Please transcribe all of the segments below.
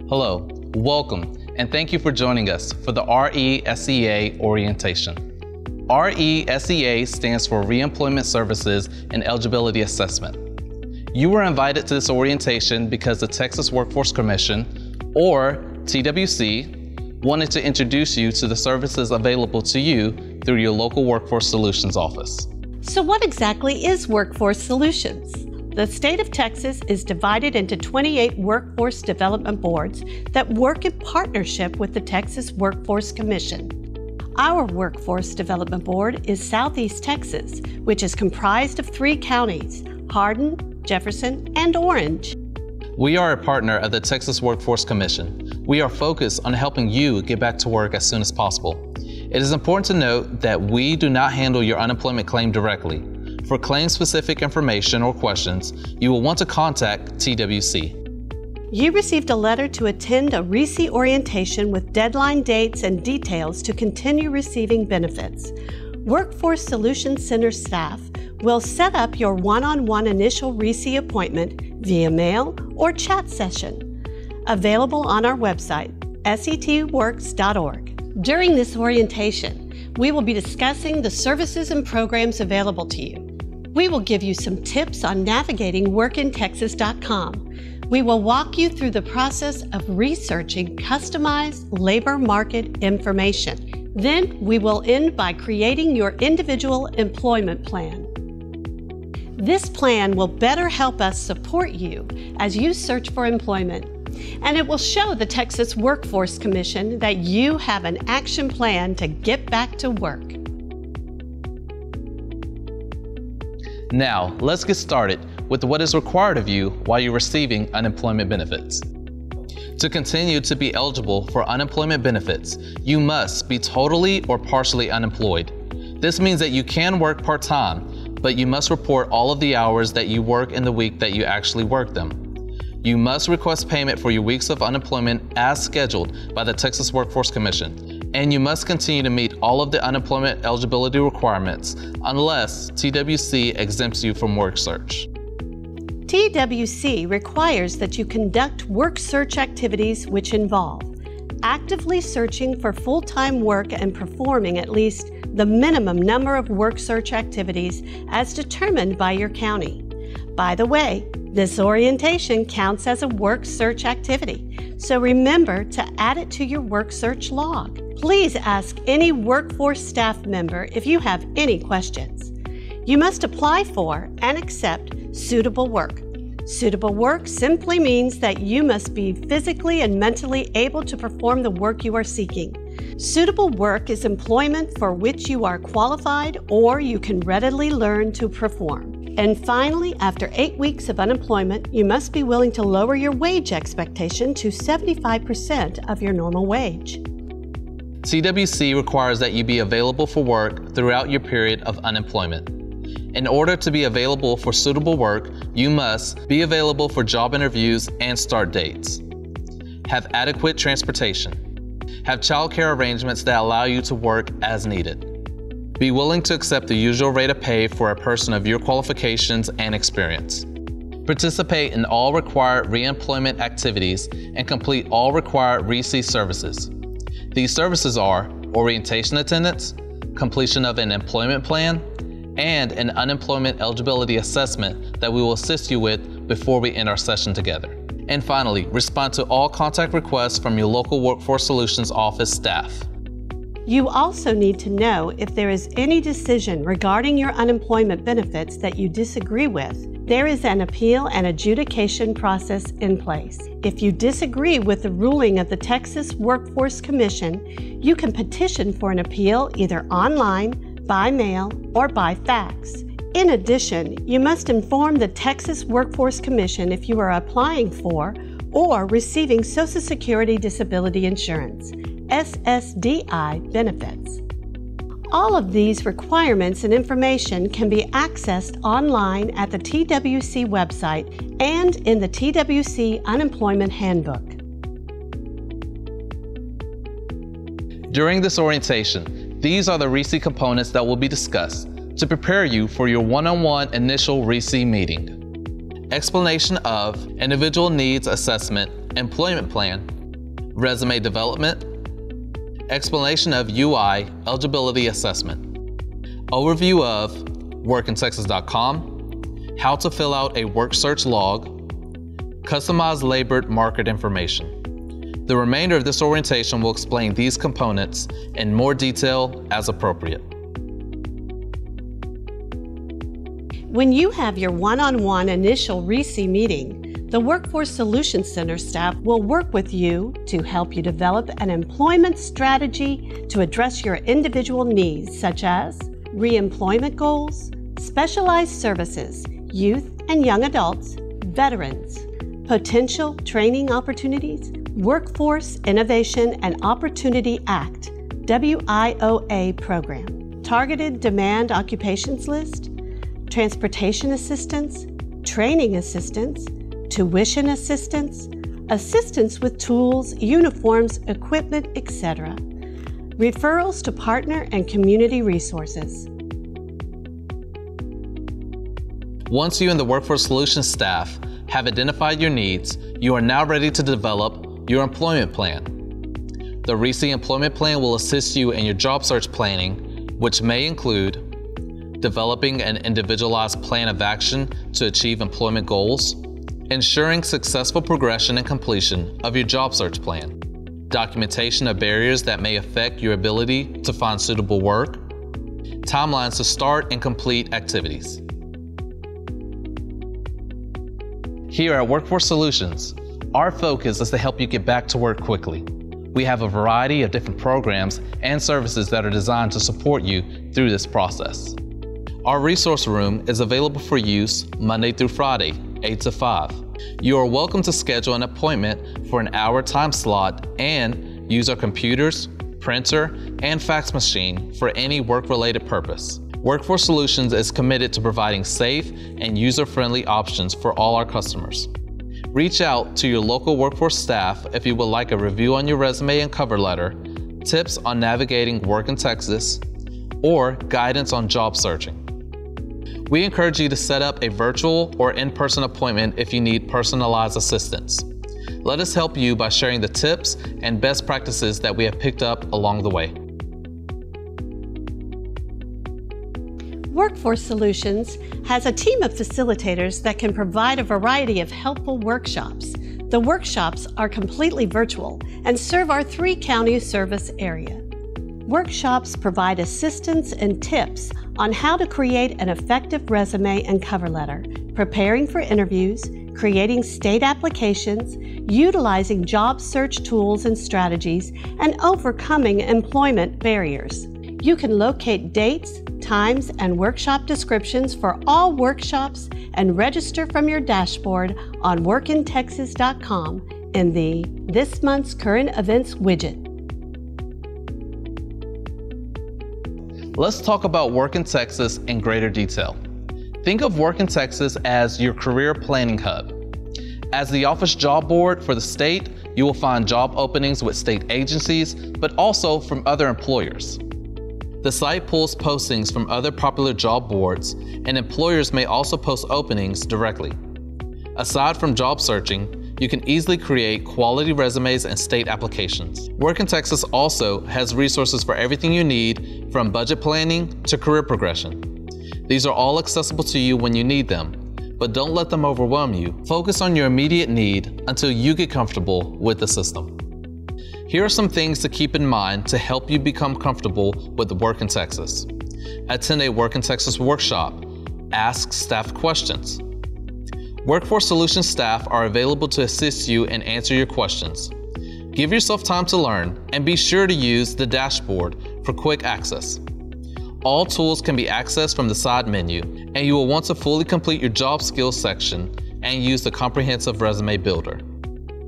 Hello, welcome, and thank you for joining us for the RESEA Orientation. RESEA stands for Reemployment Services and Eligibility Assessment. You were invited to this orientation because the Texas Workforce Commission, or TWC, wanted to introduce you to the services available to you through your local Workforce Solutions office. So what exactly is Workforce Solutions? The state of Texas is divided into 28 workforce development boards that work in partnership with the Texas Workforce Commission. Our Workforce Development Board is Southeast Texas, which is comprised of 3 counties, Hardin, Jefferson, and Orange. We are a partner of the Texas Workforce Commission. We are focused on helping you get back to work as soon as possible. It is important to note that we do not handle your unemployment claim directly. For claim-specific information or questions, you will want to contact TWC. You received a letter to attend a RESEA Orientation with deadline dates and details to continue receiving benefits. Workforce Solutions Center staff will set up your one-on-one initial RESEA appointment via mail or chat session. Available on our website, setworks.org. During this orientation, we will be discussing the services and programs available to you. We will give you some tips on navigating workintexas.com. We will walk you through the process of researching customized labor market information. Then we will end by creating your individual employment plan. This plan will better help us support you as you search for employment, and it will show the Texas Workforce Commission that you have an action plan to get back to work. Now, let's get started with what is required of you while you're receiving unemployment benefits. To continue to be eligible for unemployment benefits, you must be totally or partially unemployed. This means that you can work part-time, but you must report all of the hours that you work in the week that you actually work them. You must request payment for your weeks of unemployment as scheduled by the Texas Workforce Commission, and you must continue to meet all of the unemployment eligibility requirements unless TWC exempts you from work search. TWC requires that you conduct work search activities which involve actively searching for full-time work and performing at least the minimum number of work search activities as determined by your county. By the way, this orientation counts as a work search activity, so remember to add it to your work search log. Please ask any workforce staff member if you have any questions. You must apply for and accept suitable work. Suitable work simply means that you must be physically and mentally able to perform the work you are seeking. Suitable work is employment for which you are qualified or you can readily learn to perform. And finally, after 8 weeks of unemployment, you must be willing to lower your wage expectation to 75% of your normal wage. TWC requires that you be available for work throughout your period of unemployment. In order to be available for suitable work, you must be available for job interviews and start dates, have adequate transportation, have childcare arrangements that allow you to work as needed, be willing to accept the usual rate of pay for a person of your qualifications and experience, participate in all required reemployment activities, and complete all required RESEA services. These services are orientation attendance, completion of an employment plan, and an unemployment eligibility assessment that we will assist you with before we end our session together. And finally, respond to all contact requests from your local Workforce Solutions office staff. You also need to know if there is any decision regarding your unemployment benefits that you disagree with. There is an appeal and adjudication process in place. If you disagree with the ruling of the Texas Workforce Commission, you can petition for an appeal either online, by mail, or by fax. In addition, you must inform the Texas Workforce Commission if you are applying for or receiving Social Security Disability Insurance, SSDI benefits. All of these requirements and information can be accessed online at the TWC website and in the TWC Unemployment Handbook. During this orientation, these are the RESEA components that will be discussed to prepare you for your one-on-one initial RESEA meeting. Explanation of individual needs assessment, employment plan, resume development, explanation of UI eligibility assessment, overview of workintexas.com, how to fill out a work search log, customized labored market information. The remainder of this orientation will explain these components in more detail as appropriate. When you have your one-on-one initial RESEA meeting, the Workforce Solutions Center staff will work with you to help you develop an employment strategy to address your individual needs, such as reemployment goals, specialized services, youth and young adults, veterans, potential training opportunities, Workforce Innovation and Opportunity Act, WIOA program, targeted demand occupations list, transportation assistance, training assistance, tuition assistance, assistance with tools, uniforms, equipment, etc. Referrals to partner and community resources. Once you and the Workforce Solutions staff have identified your needs, you are now ready to develop your employment plan. The RESEA Employment Plan will assist you in your job search planning, which may include developing an individualized plan of action to achieve employment goals, ensuring successful progression and completion of your job search plan, documentation of barriers that may affect your ability to find suitable work, timelines to start and complete activities. Here at Workforce Solutions, our focus is to help you get back to work quickly. We have a variety of different programs and services that are designed to support you through this process. Our resource room is available for use Monday through Friday, 8 to 5. You are welcome to schedule an appointment for an hour time slot and use our computers, printer, and fax machine for any work-related purpose. Workforce Solutions is committed to providing safe and user-friendly options for all our customers. Reach out to your local workforce staff if you would like a review on your resume and cover letter, tips on navigating work in Texas, or guidance on job searching. We encourage you to set up a virtual or in-person appointment if you need personalized assistance. Let us help you by sharing the tips and best practices that we have picked up along the way. Workforce Solutions has a team of facilitators that can provide a variety of helpful workshops. The workshops are completely virtual and serve our 3-county service area. Workshops provide assistance and tips on how to create an effective resume and cover letter, preparing for interviews, creating state applications, utilizing job search tools and strategies, and overcoming employment barriers. You can locate dates, times, and workshop descriptions for all workshops and register from your dashboard on workintexas.com in the This Month's Current Events widget. Let's talk about Work in Texas in greater detail. Think of Work in Texas as your career planning hub. As the office job board for the state, you will find job openings with state agencies, but also from other employers. The site pulls postings from other popular job boards, and employers may also post openings directly. Aside from job searching, you can easily create quality resumes and state applications. Work in Texas also has resources for everything you need, from budget planning to career progression. These are all accessible to you when you need them, but don't let them overwhelm you. Focus on your immediate need until you get comfortable with the system. Here are some things to keep in mind to help you become comfortable with Work in Texas. Attend a Work in Texas workshop. Ask staff questions. Workforce Solutions staff are available to assist you and answer your questions. Give yourself time to learn and be sure to use the dashboard for quick access. All tools can be accessed from the side menu, and you will want to fully complete your job skills section and use the comprehensive resume builder.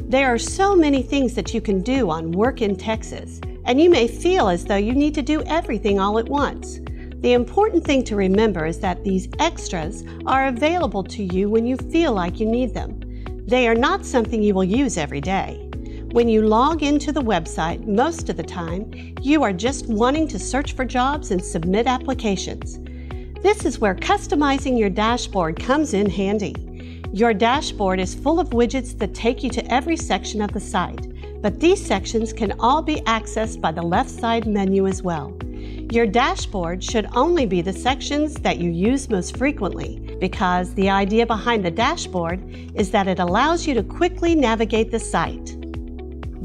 There are so many things that you can do on Work in Texas, and you may feel as though you need to do everything all at once. The important thing to remember is that these extras are available to you when you feel like you need them. They are not something you will use every day. When you log into the website, most of the time, you are just wanting to search for jobs and submit applications. This is where customizing your dashboard comes in handy. Your dashboard is full of widgets that take you to every section of the site. but these sections can all be accessed by the left side menu as well. Your dashboard should only be the sections that you use most frequently, because the idea behind the dashboard is that it allows you to quickly navigate the site.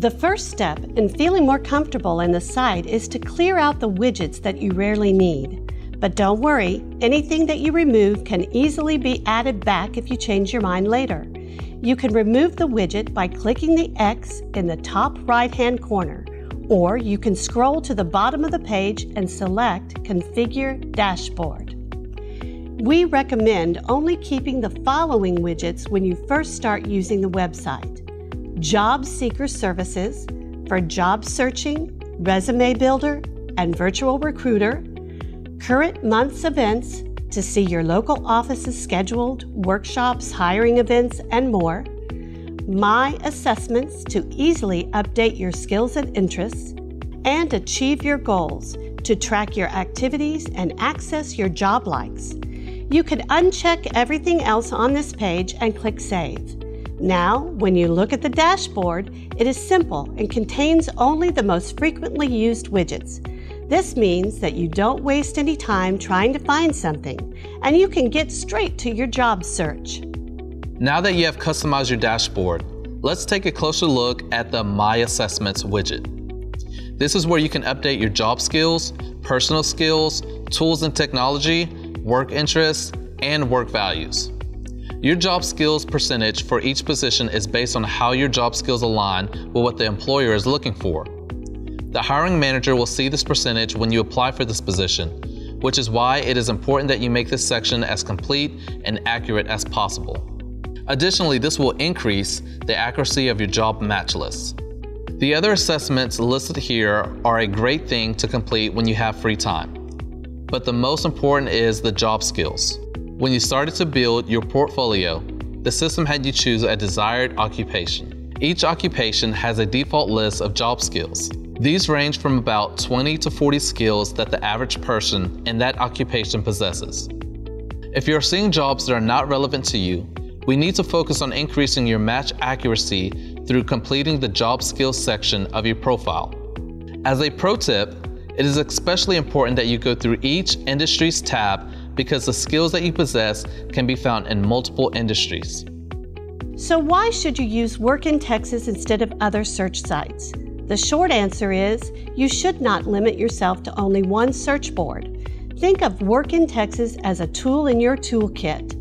The first step in feeling more comfortable in the site is to clear out the widgets that you rarely need. But don't worry, anything that you remove can easily be added back if you change your mind later. You can remove the widget by clicking the X in the top right-hand corner, or you can scroll to the bottom of the page and select Configure Dashboard. We recommend only keeping the following widgets when you first start using the website: Job Seeker Services for job searching, Resume Builder, and Virtual Recruiter, Current Month's Events to see your local office's scheduled workshops, hiring events, and more, My Assessments to easily update your skills and interests, and Achieve Your Goals to track your activities and access your job likes. You can uncheck everything else on this page and click Save. Now, when you look at the dashboard, it is simple and contains only the most frequently used widgets. This means that you don't waste any time trying to find something, and you can get straight to your job search. Now that you have customized your dashboard, let's take a closer look at the My Assessments widget. This is where you can update your job skills, personal skills, tools and technology, work interests, and work values. Your job skills percentage for each position is based on how your job skills align with what the employer is looking for. The hiring manager will see this percentage when you apply for this position, which is why it is important that you make this section as complete and accurate as possible. Additionally, this will increase the accuracy of your job match list. The other assessments listed here are a great thing to complete when you have free time. But the most important is the job skills. When you started to build your portfolio, the system had you choose a desired occupation. Each occupation has a default list of job skills. These range from about 20 to 40 skills that the average person in that occupation possesses. If you're seeing jobs that are not relevant to you, we need to focus on increasing your match accuracy through completing the job skills section of your profile. As a pro tip, it is especially important that you go through each industry's tab because the skills that you possess can be found in multiple industries. So why should you use Work in Texas instead of other search sites? The short answer is you should not limit yourself to only one search board. Think of Work in Texas as a tool in your toolkit.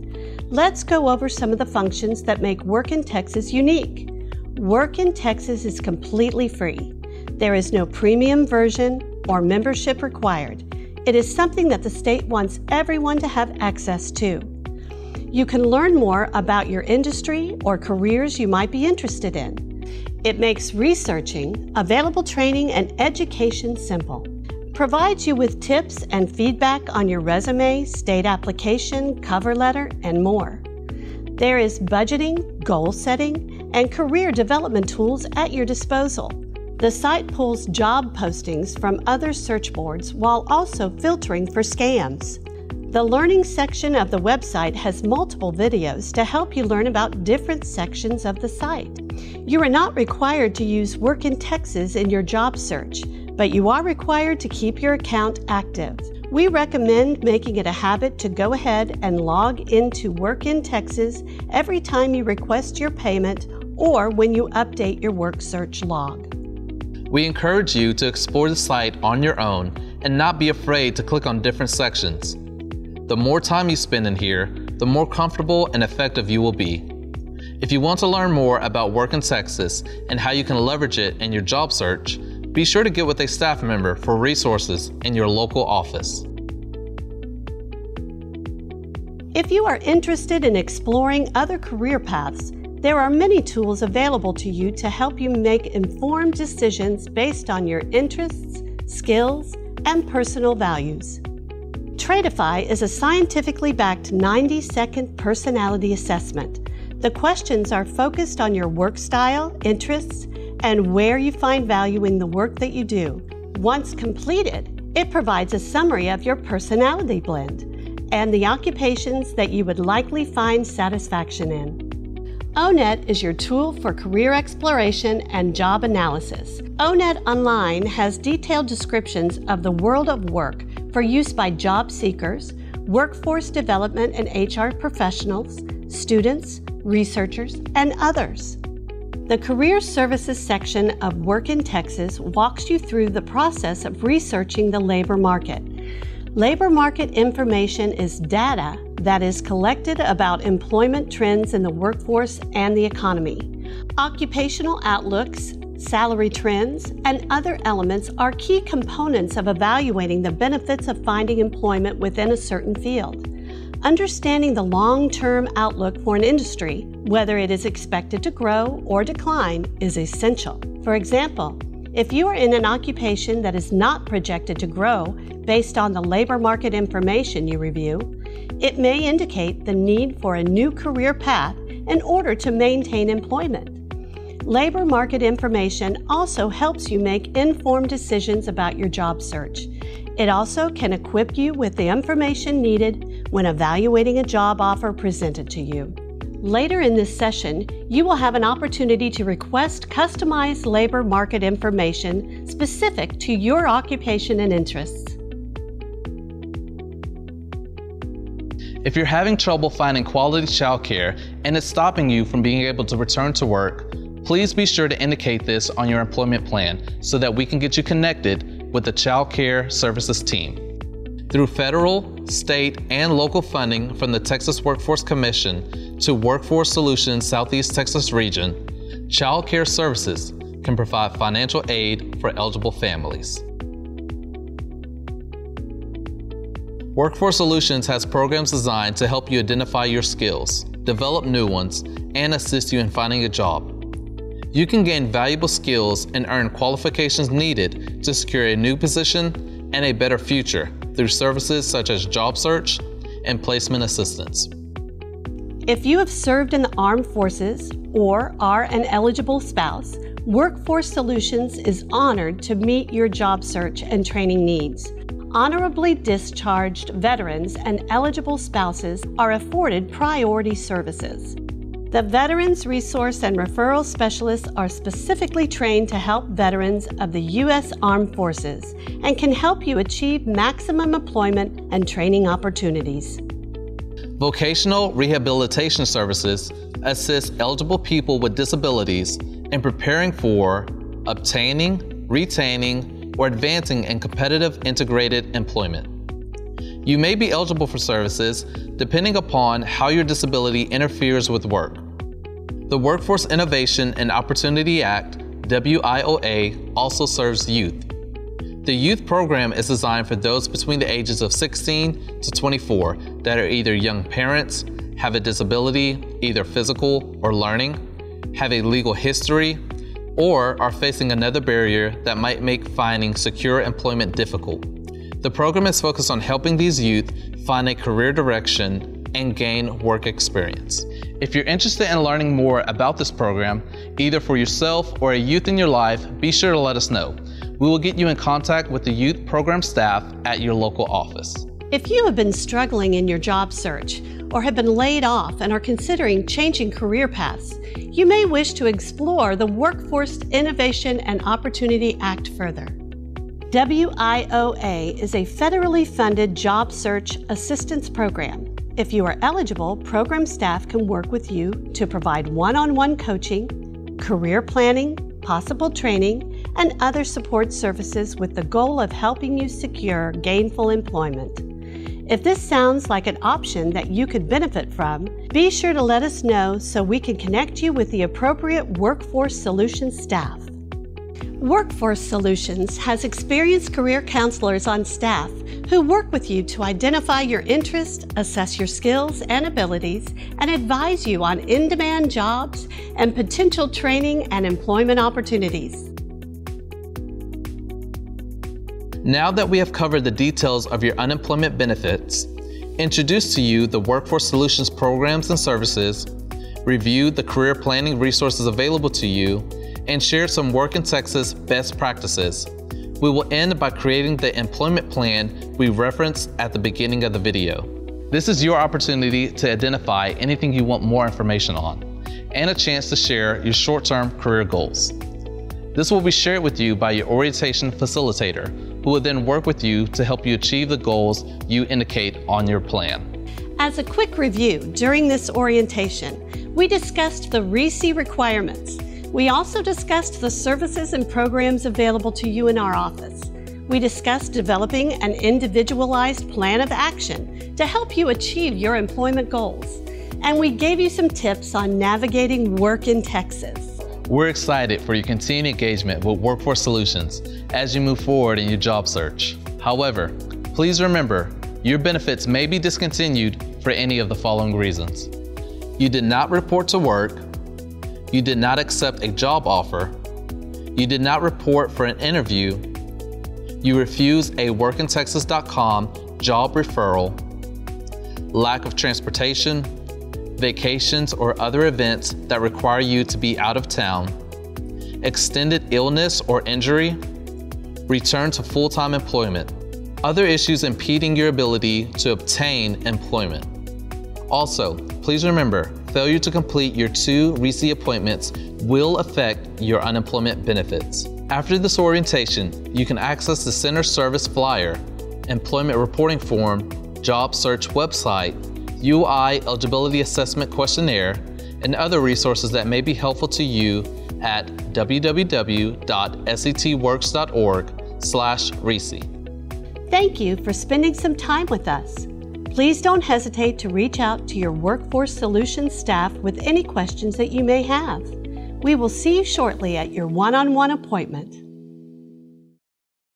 Let's go over some of the functions that make Work in Texas unique. Work in Texas is completely free. There is no premium version or membership required. It is something that the state wants everyone to have access to. You can learn more about your industry or careers you might be interested in. It makes researching, available training, and education simple. Provides you with tips and feedback on your resume, state application, cover letter, and more. There is budgeting, goal setting, and career development tools at your disposal. The site pulls job postings from other search boards while also filtering for scams. The Learning section of the website has multiple videos to help you learn about different sections of the site. You are not required to use Work in Texas in your job search, but you are required to keep your account active. We recommend making it a habit to go ahead and log into Work in Texas every time you request your payment or when you update your work search log. We encourage you to explore the site on your own and not be afraid to click on different sections. The more time you spend in here, the more comfortable and effective you will be. If you want to learn more about Work in Texas and how you can leverage it in your job search, be sure to get with a staff member for resources in your local office. If you are interested in exploring other career paths, there are many tools available to you to help you make informed decisions based on your interests, skills, and personal values. Tradeify is a scientifically backed 90-second personality assessment. The questions are focused on your work style, interests, and where you find value in the work that you do. Once completed, it provides a summary of your personality blend and the occupations that you would likely find satisfaction in. ONET is your tool for career exploration and job analysis. ONET Online has detailed descriptions of the world of work for use by job seekers, workforce development and HR professionals, students, researchers, and others. The Career Services section of Work in Texas walks you through the process of researching the labor market. Labor market information is data that is collected about employment trends in the workforce and the economy. Occupational outlooks, salary trends, and other elements are key components of evaluating the benefits of finding employment within a certain field. Understanding the long-term outlook for an industry, whether it is expected to grow or decline, is essential. For example, if you are in an occupation that is not projected to grow based on the labor market information you review, it may indicate the need for a new career path in order to maintain employment. Labor market information also helps you make informed decisions about your job search. It also can equip you with the information needed when evaluating a job offer presented to you. Later in this session, you will have an opportunity to request customized labor market information specific to your occupation and interests. If you're having trouble finding quality childcare and it's stopping you from being able to return to work, please be sure to indicate this on your employment plan so that we can get you connected with the Child Care Services team. Through federal, state, and local funding from the Texas Workforce Commission to Workforce Solutions Southeast Texas region, Child Care Services can provide financial aid for eligible families. Workforce Solutions has programs designed to help you identify your skills, develop new ones, and assist you in finding a job. You can gain valuable skills and earn qualifications needed to secure a new position and a better future through services such as job search and placement assistance. If you have served in the armed forces or are an eligible spouse, Workforce Solutions is honored to meet your job search and training needs. Honorably discharged veterans and eligible spouses are afforded priority services. The Veterans Resource and Referral Specialists are specifically trained to help veterans of the U.S. Armed Forces and can help you achieve maximum employment and training opportunities. Vocational Rehabilitation Services assist eligible people with disabilities in preparing for, obtaining, retaining, or advancing in competitive integrated employment. You may be eligible for services depending upon how your disability interferes with work. The Workforce Innovation and Opportunity Act, WIOA, also serves youth. The youth program is designed for those between the ages of 16 to 24 that are either young parents, have a disability, either physical or learning, have a legal history, or are facing another barrier that might make finding secure employment difficult. The program is focused on helping these youth find a career direction and gain work experience. If you're interested in learning more about this program, either for yourself or a youth in your life, be sure to let us know. We will get you in contact with the youth program staff at your local office. If you have been struggling in your job search or have been laid off and are considering changing career paths, you may wish to explore the Workforce Innovation and Opportunity Act further. WIOA is a federally funded job search assistance program. If you are eligible, program staff can work with you to provide one-on-one coaching, career planning, possible training, and other support services with the goal of helping you secure gainful employment. If this sounds like an option that you could benefit from, be sure to let us know so we can connect you with the appropriate Workforce Solutions staff. Workforce Solutions has experienced career counselors on staff who work with you to identify your interests, assess your skills and abilities, and advise you on in-demand jobs and potential training and employment opportunities. Now that we have covered the details of your unemployment benefits, introduced to you the Workforce Solutions programs and services, reviewed the career planning resources available to you, and shared some Work in Texas best practices, we will end by creating the employment plan we referenced at the beginning of the video. This is your opportunity to identify anything you want more information on. and a chance to share your short-term career goals. This will be shared with you by your orientation facilitator, who will then work with you to help you achieve the goals you indicate on your plan. As a quick review, during this orientation, we discussed the RESEA requirements. We also discussed the services and programs available to you in our office. We discussed developing an individualized plan of action to help you achieve your employment goals. And we gave you some tips on navigating work in Texas. We're excited for your continued engagement with Workforce Solutions as you move forward in your job search. However, please remember, your benefits may be discontinued for any of the following reasons. You did not report to work, you did not accept a job offer, you did not report for an interview, you refused a workintexas.com job referral, lack of transportation, vacations or other events that require you to be out of town, extended illness or injury, return to full-time employment, other issues impeding your ability to obtain employment. Also, please remember, failure to complete your 2 RESEA appointments will affect your unemployment benefits. After this orientation, you can access the Center Service Flyer, Employment Reporting Form, Job Search website, UI Eligibility Assessment Questionnaire, and other resources that may be helpful to you at www.setworks.org/RESEA. Thank you for spending some time with us. Please don't hesitate to reach out to your Workforce Solutions staff with any questions that you may have. We will see you shortly at your one-on-one appointment.